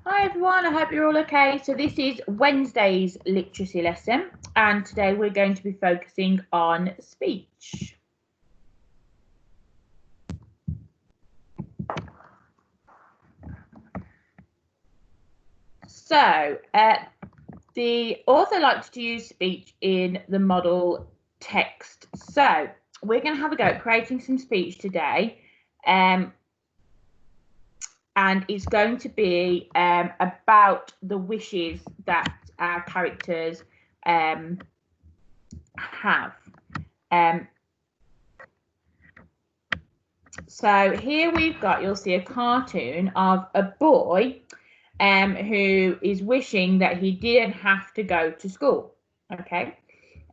Hi everyone, I hope you're all okay. So this is Wednesday's literacy lesson and today we're going to be focusing on speech. So the author likes to use speech in the model text. So we're going to have a go at creating some speech today. And it's going to be about the wishes that our characters have. So here we've got, you'll see a cartoon of a boy who is wishing that he didn't have to go to school. Okay,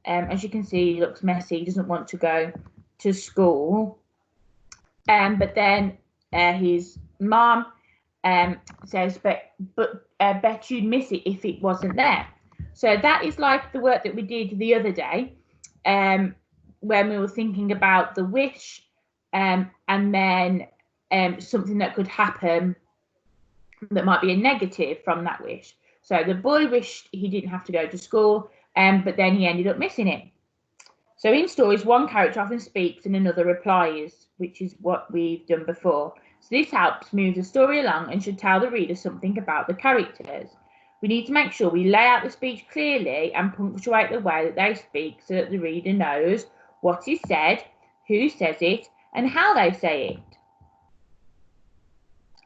as you can see, he looks messy, he doesn't want to go to school. But then his mom says, but bet you'd miss it if it wasn't there. So that is like the work that we did the other day when we were thinking about the wish and then something that could happen that might be a negative from that wish. So the boy wished he didn't have to go to school, but then he ended up missing it. So in stories, one character often speaks and another replies, which is what we've done before. So this helps move the story along and should tell the reader something about the characters. We need to make sure we lay out the speech clearly and punctuate the way that they speak so that the reader knows what is said, who says it, and how they say it.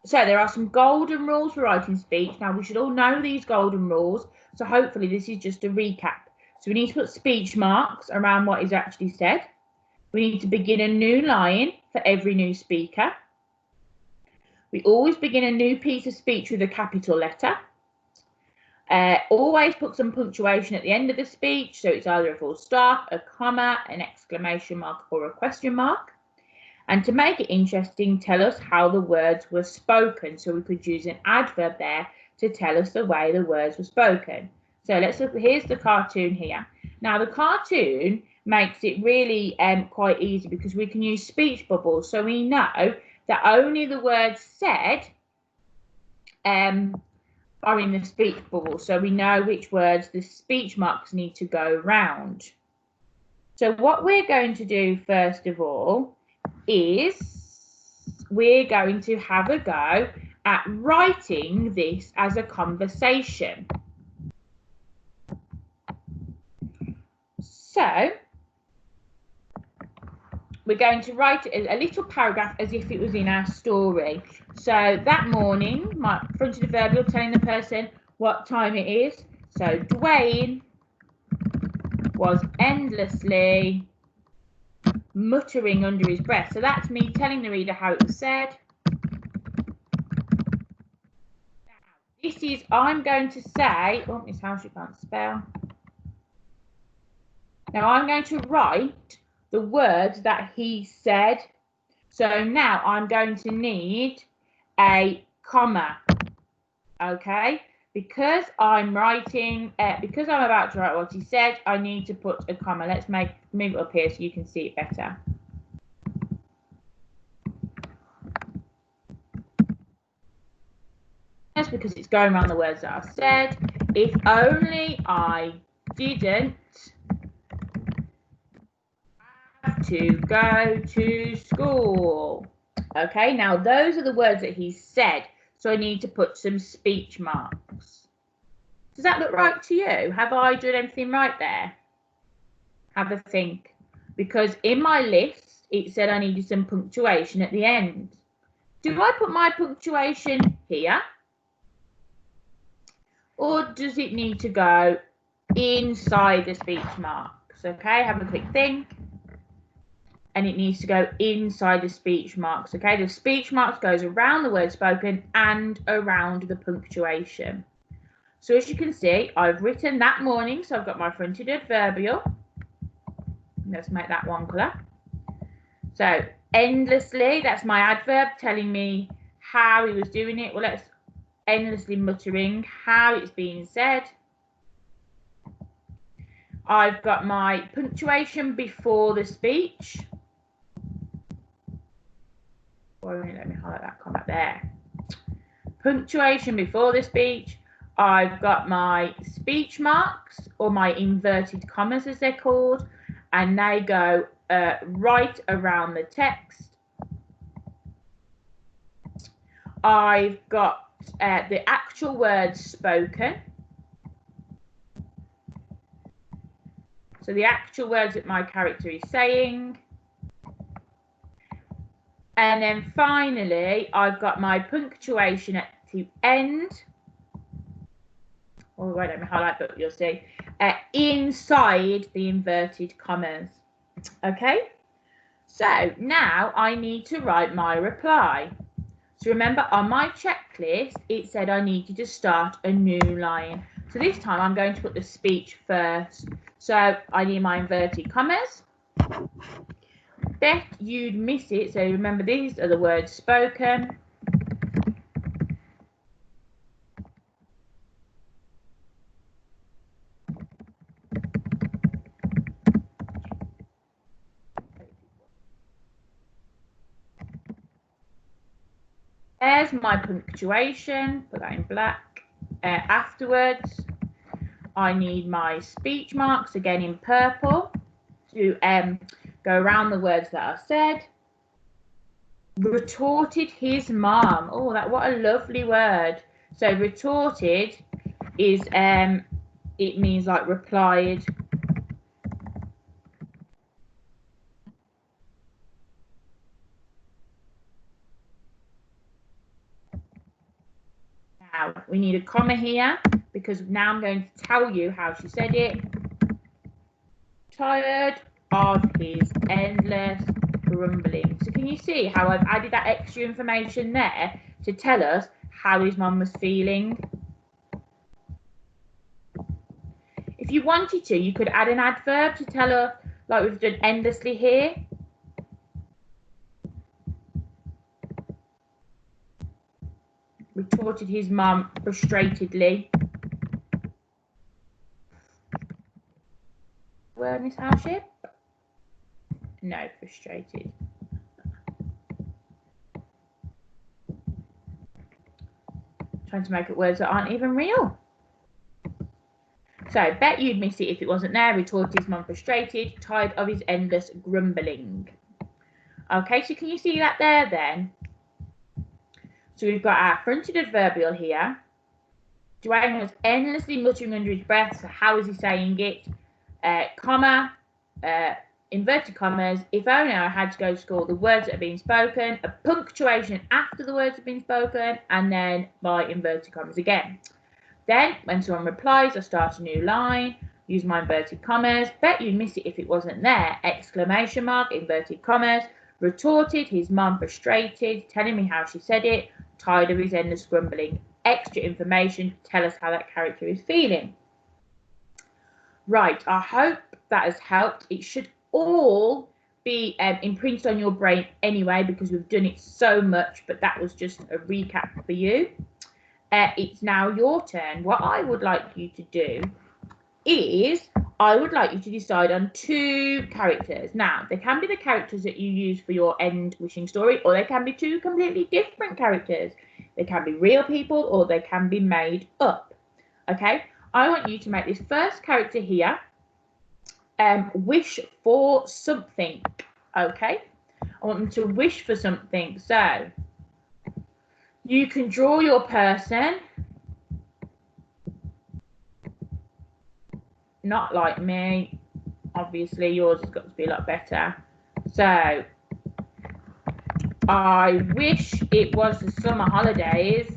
So there are some golden rules for writing speech. Now we should all know these golden rules, so hopefully this is just a recap. So we need to put speech marks around what is actually said. We need to begin a new line for every new speaker. We always begin a new piece of speech with a capital letter. Always put some punctuation at the end of the speech, so it's either a full stop, a comma, an exclamation mark, or a question mark. And to make it interesting, tell us how the words were spoken. So we could use an adverb there to tell us the way the words were spoken. So let's look, here's the cartoon here. Now the cartoon makes it really quite easy because we can use speech bubbles. So we know that only the words said are in the speech bubble. So we know which words the speech marks need to go round. So what we're going to do first of all is we're going to have a go at writing this as a conversation. So we're going to write a little paragraph as if it was in our story. So that morning, my fronted adverbial telling the person what time it is. So Dwayne was endlessly muttering under his breath. So that's me telling the reader how it was said. This is, I'm going to say, oh, Miss House, you can't spell. Now I'm going to write the words that he said. So now I'm going to need a comma, okay? Because I'm writing, because I'm about to write what he said, I need to put a comma. Let's move it up here so you can see it better. That's because it's going around the words that I've said. If only I didn't have to go to school. Okay, now those are the words that he said. So I need to put some speech marks. Does that look right to you? Have I done everything right there? Have a think. Because in my list, it said I needed some punctuation at the end. Do I put my punctuation here? Or does it need to go inside the speech marks? Okay, have a quick think. And it needs to go inside the speech marks. Okay, the speech marks goes around the word spoken and around the punctuation. So as you can see, I've written that morning, so I've got my fronted adverbial. Let's make that one colour. So endlessly, that's my adverb telling me how he was doing it. Well, let's endlessly muttering how it's being said. I've got my punctuation before the speech. Why won't it let me highlight that comma there? punctuation before the speech. I've got my speech marks, or my inverted commas as they're called, and they go right around the text. I've got the actual words spoken. So the actual words that my character is saying. And then finally, I've got my punctuation at the end. Oh, I don't highlight, but you'll see. Inside the inverted commas. Okay? So now I need to write my reply. So remember, on my checklist, it said I needed to start a new line. So this time I'm going to put the speech first. So I need my inverted commas. Bet you'd miss it. So remember, these are the words spoken. There's my punctuation. Put that in black. Afterwards, I need my speech marks, again in purple, to go around the words that are said. Retorted his mum. Oh, what a lovely word. So retorted is it means like replied. Now we need a comma here, because now I'm going to tell you how she said it. Tired of his endless grumbling. So can you see how I've added that extra information there to tell us how his mum was feeling? If you wanted to, you could add an adverb to tell her, like we've done endlessly here. Retorted his mum frustratedly. Word, Miss Howship? No, frustrated. Trying to make up words that aren't even real. So, bet you'd miss it if it wasn't there. Retorted his mum frustrated, tired of his endless grumbling. Okay, so can you see that there then? So we've got our fronted adverbial here. Dwayne was endlessly muttering under his breath. So how is he saying it? Comma, inverted commas. If only I had to go to school. The words that have been spoken. A punctuation after the words have been spoken, and then my inverted commas again. Then, when someone replies, I start a new line. Use my inverted commas. Bet you'd miss it if it wasn't there. Exclamation mark, inverted commas. Retorted his mum frustrated, telling me how she said it. Tired of his endless grumbling. Extra information to tell us how that character is feeling. Right, I hope that has helped. It should all be imprinted on your brain anyway, because we've done it so much, but that was just a recap for you. It's now your turn. What I would like you to do is I would like you to decide on 2 characters. Now, they can be the characters that you use for your end wishing story, or they can be 2 completely different characters. They can be real people, or they can be made up. Okay, I want you to make this first character here wish for something. Okay, I want them to wish for something. So you can draw your person. Not like me, obviously yours has got to be a lot better. So I wish it was the summer holidays.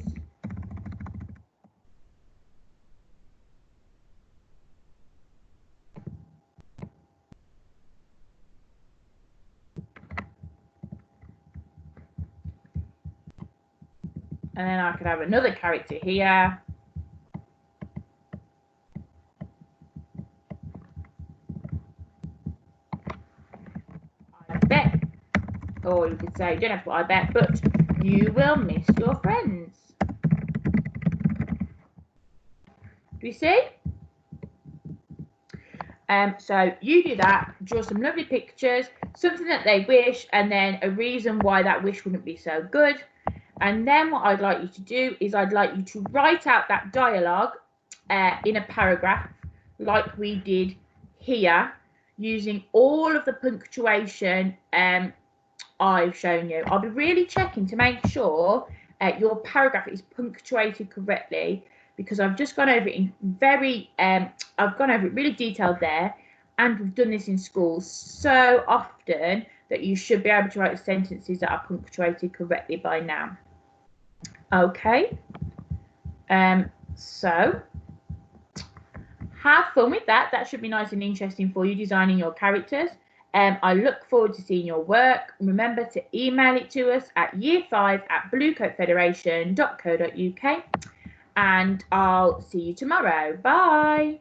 And then I could have another character here. I bet, or you could say, you don't have to put I bet, but you will miss your friends. Do you see? So you do that, draw some lovely pictures, something that they wish, and then a reason why that wish wouldn't be so good. And then what I'd like you to do is I'd like you to write out that dialogue in a paragraph like we did here, using all of the punctuation I've shown you. I'll be really checking to make sure your paragraph is punctuated correctly, because I've just gone over it in I've gone over it really detailed there, and we've done this in school so often that you should be able to write sentences that are punctuated correctly by now. Okay, so have fun with that. That should be nice and interesting for you, designing your characters. I look forward to seeing your work. Remember to email it to us at year5@bluecoatfederation.co.uk, and I'll see you tomorrow. Bye.